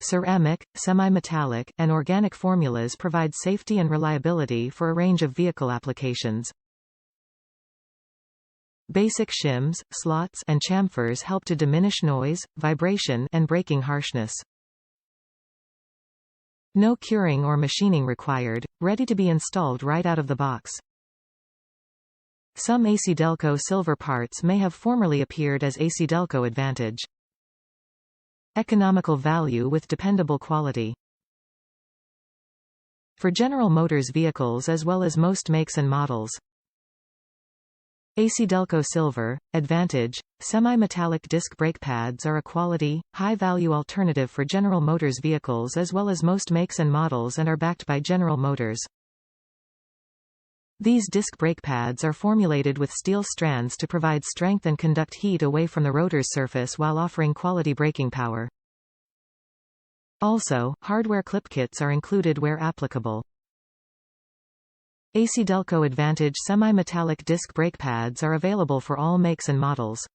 ceramic, semi-metallic, and organic formulas provide safety and reliability for a range of vehicle applications. Basic shims, slots, and chamfers help to diminish noise, vibration, and braking harshness. No curing or machining required, ready to be installed right out of the box. Some ACDelco Silver parts may have formerly appeared as ACDelco Advantage. Economical value with dependable quality. For General Motors vehicles as well as most makes and models. ACDelco Silver, Advantage, semi-metallic disc brake pads are a quality, high-value alternative for General Motors vehicles as well as most makes and models and are backed by General Motors. These disc brake pads are formulated with steel strands to provide strength and conduct heat away from the rotor's surface while offering quality braking power. Also, hardware clip kits are included where applicable. ACDelco Advantage semi-metallic disc brake pads are available for all makes and models.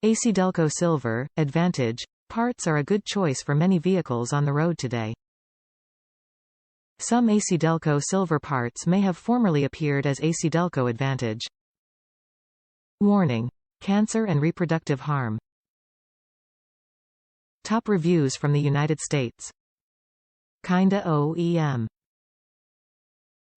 ACDelco Silver, Advantage, parts are a good choice for many vehicles on the road today. Some ACDelco Silver parts may have formerly appeared as ACDelco Advantage. Warning: cancer and reproductive harm. Top reviews from the United States. Kinda OEM.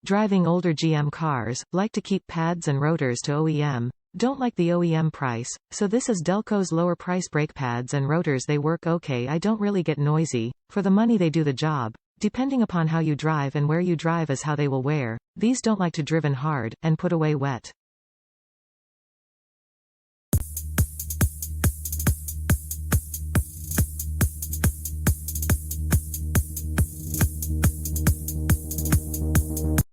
Driving older GM cars, like to keep pads and rotors to OEM. Don't like the OEM price, so this is Delco's lower price brake pads and rotors. They work okay, I don't really get noisy. For the money they do the job. Depending upon how you drive and where you drive is how they will wear. These don't like to driven hard, and put away wet.